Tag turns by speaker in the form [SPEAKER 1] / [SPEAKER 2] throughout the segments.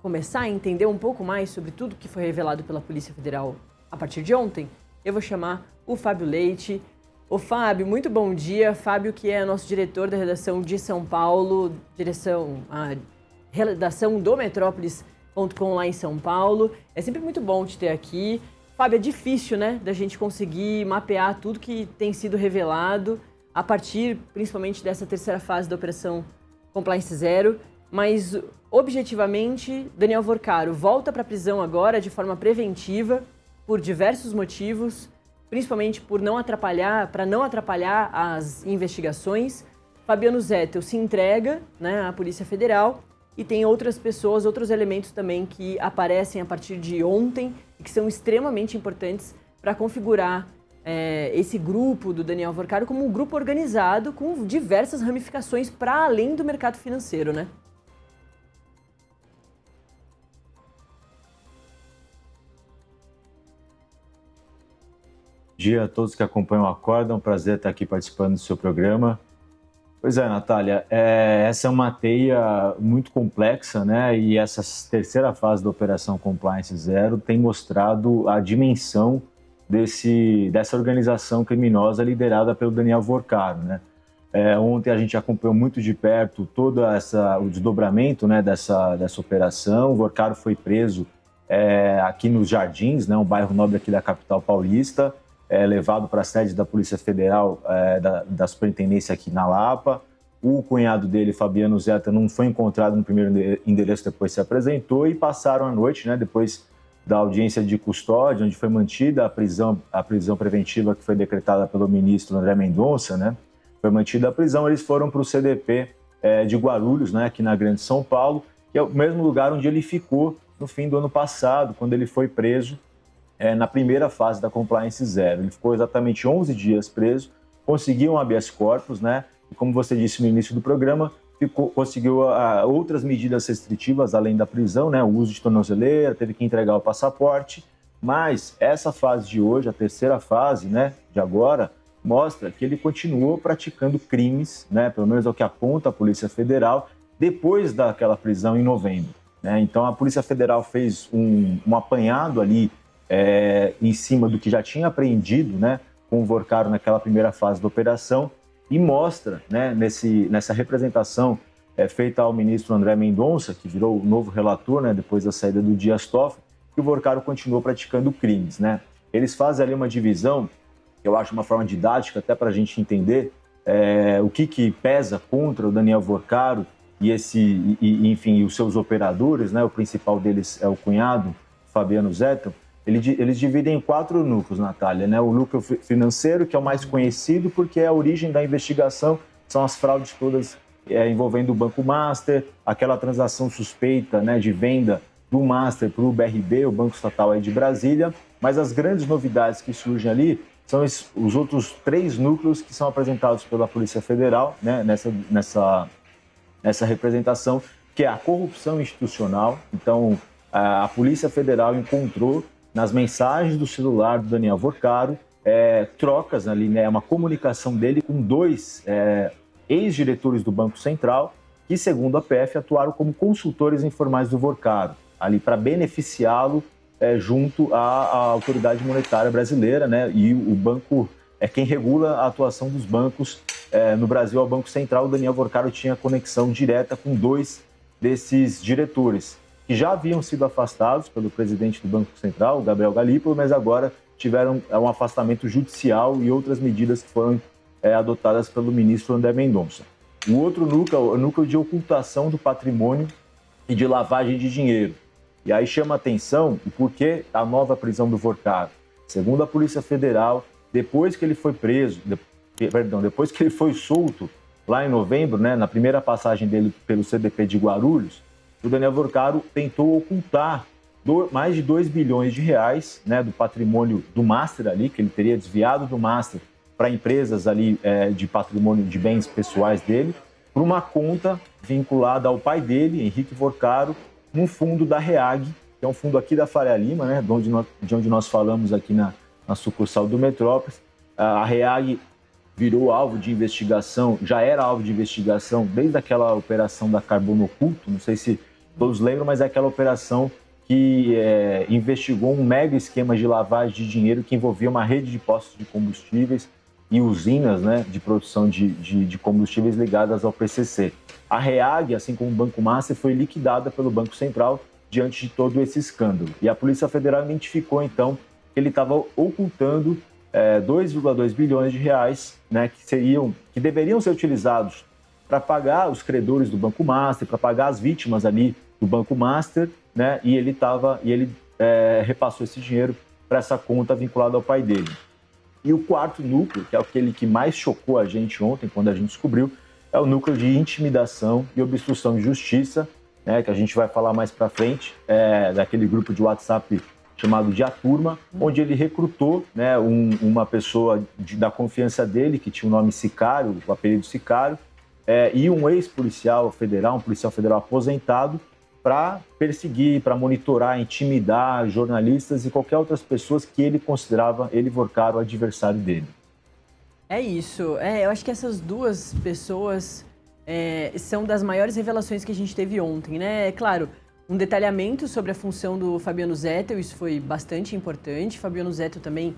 [SPEAKER 1] começar a entender um pouco mais sobre tudo que foi revelado pela Polícia Federal a partir de ontem, eu vou chamar o Fábio Leite. Ô Fábio, muito bom dia. Fábio, que é nosso diretor da redação de São Paulo, redação do Metrópolis.com lá em São Paulo. É sempre muito bom te ter aqui. Fábio, é difícil, né, da gente conseguir mapear tudo que tem sido revelado a partir, principalmente, dessa terceira fase da Operação Compliance Zero. Mas, objetivamente, Daniel Vorcaro volta para a prisão agora de forma preventiva por diversos motivos, principalmente para não atrapalhar as investigações. Fabiano Zettel se entrega, né, à Polícia Federal e tem outras pessoas, outros elementos também que aparecem a partir de ontem e que são extremamente importantes para configurar esse grupo do Daniel Vorcaro como um grupo organizado com diversas ramificações para além do mercado financeiro, né?
[SPEAKER 2] Bom dia a todos que acompanham o Acorda, é um prazer estar aqui participando do seu programa. Pois é, Natália, essa é uma teia muito complexa, né? E essa terceira fase da Operação Compliance Zero tem mostrado a dimensão dessa organização criminosa liderada pelo Daniel Vorcaro, né? Ontem a gente acompanhou muito de perto todo o desdobramento, né, dessa operação. O Vorcaro foi preso aqui nos Jardins, né, um bairro nobre aqui da capital paulista, levado para a sede da Polícia Federal, da Superintendência aqui na Lapa. O cunhado dele, Fabiano Zettel, não foi encontrado no primeiro endereço, depois se apresentou e passaram a noite, né, depois da audiência de custódia, onde foi mantida a prisão preventiva que foi decretada pelo ministro André Mendonça, né, foi mantida a prisão, eles foram para o CDP de Guarulhos, né, aqui na Grande São Paulo, que é o mesmo lugar onde ele ficou no fim do ano passado, quando ele foi preso na primeira fase da Compliance Zero. Ele ficou exatamente 11 dias preso, conseguiu um habeas corpus, né? E como você disse no início do programa, conseguiu outras medidas restritivas além da prisão, né? O uso de tornozeleira, teve que entregar o passaporte. Mas essa fase de hoje, a terceira fase, né, de agora, mostra que ele continuou praticando crimes, né? Pelo menos é o que aponta a Polícia Federal, depois daquela prisão em novembro, né? Então a Polícia Federal fez um apanhado ali em cima do que já tinha apreendido, né, com o Vorcaro naquela primeira fase da operação e mostra, né, nessa representação feita ao ministro André Mendonça, que virou o novo relator, né, depois da saída do Dias Toffoli, que o Vorcaro continuou praticando crimes, né? Eles fazem ali uma divisão, que eu acho uma forma didática até para a gente entender o que pesa contra o Daniel Vorcaro enfim, os seus operadores, né? O principal deles é o cunhado, Fabiano Zettel. Eles dividem em 4 núcleos, Natália, né? O núcleo financeiro, que é o mais conhecido, porque é a origem da investigação, são as fraudes todas envolvendo o Banco Master, aquela transação suspeita, né, de venda do Master para o BRB, o Banco Estatal aí de Brasília. Mas as grandes novidades que surgem ali são os outros 3 núcleos que são apresentados pela Polícia Federal, né, nessa representação, que é a corrupção institucional. Então, a Polícia Federal encontrou nas mensagens do celular do Daniel Vorcaro trocas ali, né, uma comunicação dele com 2 ex-diretores do Banco Central, que, segundo a PF, atuaram como consultores informais do Vorcaro, ali para beneficiá-lo junto à autoridade monetária brasileira, né? E o banco é quem regula a atuação dos bancos no Brasil, ao Banco Central. O Daniel Vorcaro tinha conexão direta com 2 desses diretores, que já haviam sido afastados pelo presidente do Banco Central, Gabriel Galípolo, mas agora tiveram um afastamento judicial e outras medidas que foram adotadas pelo ministro André Mendonça. O outro núcleo é o núcleo de ocultação do patrimônio e de lavagem de dinheiro. E aí chama a atenção o porquê a nova prisão do Vorcaro. Segundo a Polícia Federal, depois que ele foi depois que ele foi solto lá em novembro, né, na primeira passagem dele pelo CDP de Guarulhos, o Daniel Vorcaro tentou ocultar mais de 2 bilhões de reais, né, do patrimônio do Master ali, que ele teria desviado do Master para empresas ali de patrimônio de bens pessoais dele, por uma conta vinculada ao pai dele, Henrique Vorcaro, num fundo da REAG, que é um fundo aqui da Faria Lima, né, de onde nós falamos aqui na sucursal do Metrópolis. A REAG virou alvo de investigação, já era alvo de investigação desde aquela operação da Carbono Oculto, não sei se todos lembram, mas é aquela operação que investigou um mega esquema de lavagem de dinheiro que envolvia uma rede de postos de combustíveis e usinas, né, de produção de combustíveis ligadas ao PCC. A REAG, assim como o Banco Master, foi liquidada pelo Banco Central diante de todo esse escândalo. E a Polícia Federal identificou, então, que ele estava ocultando 2,2 bilhões de reais, né, que deveriam ser utilizados para pagar os credores do Banco Master, para pagar as vítimas ali do Banco Master, né, e ele repassou esse dinheiro para essa conta vinculada ao pai dele. E o quarto núcleo, que é aquele que mais chocou a gente ontem, quando a gente descobriu, é o núcleo de intimidação e obstrução de justiça, né, que a gente vai falar mais para frente, daquele grupo de WhatsApp chamado de A Turma, onde ele recrutou, né, uma pessoa da confiança dele, que tinha o nome Sicário, o apelido Sicário, e um ex-policial federal, um policial federal aposentado, para perseguir, para monitorar, intimidar jornalistas e qualquer outras pessoas que ele considerava, ele Vorcaro, o adversário dele.
[SPEAKER 1] É isso. Eu acho que essas duas pessoas são das maiores revelações que a gente teve ontem, né? É claro, um detalhamento sobre a função do Fabiano Zettel, isso foi bastante importante. Fabiano Zettel também,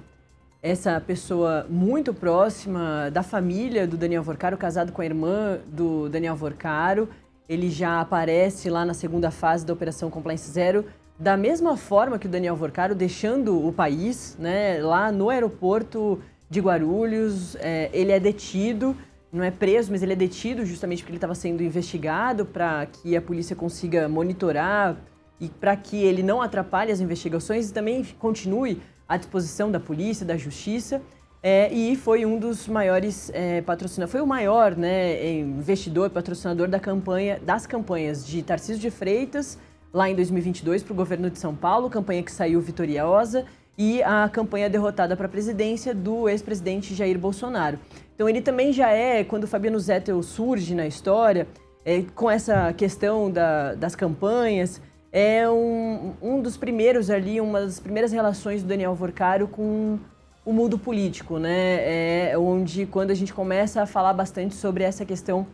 [SPEAKER 1] essa pessoa muito próxima da família do Daniel Vorcaro, casado com a irmã do Daniel Vorcaro. Ele já aparece lá na segunda fase da Operação Compliance Zero, da mesma forma que o Daniel Vorcaro, deixando o país, né, lá no aeroporto de Guarulhos. Ele é detido, não é preso, mas ele é detido justamente porque ele estava sendo investigado, para que a polícia consiga monitorar e para que ele não atrapalhe as investigações e também continue à disposição da polícia, da justiça. E foi um dos maiores patrocinadores, foi o maior, né, investidor, patrocinador das campanhas de Tarcísio de Freitas, lá em 2022, para o governo de São Paulo, campanha que saiu vitoriosa, e a campanha derrotada para a presidência do ex-presidente Jair Bolsonaro. Então ele também já quando o Fabiano Zettel surge na história, com essa questão das campanhas, um dos primeiros ali, uma das primeiras relações do Daniel Vorcaro com o mundo político, né? Onde quando a gente começa a falar bastante sobre essa questão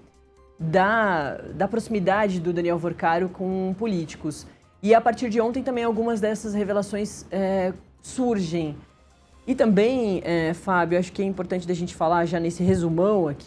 [SPEAKER 1] da proximidade do Daniel Vorcaro com políticos. E a partir de ontem também algumas dessas revelações surgem. E também, Fábio, acho que é importante da gente falar já nesse resumão aqui,